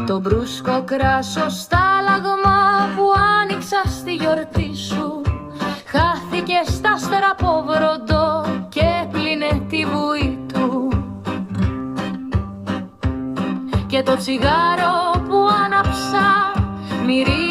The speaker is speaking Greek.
Το μπρούσκο κράσο στάλαγμα που άνοιξα στη γιορτή σου χάθηκε στα άστερα από βροντό και έπλυνε τη βουή του. Και το τσιγάρο που άναψα μυρίζει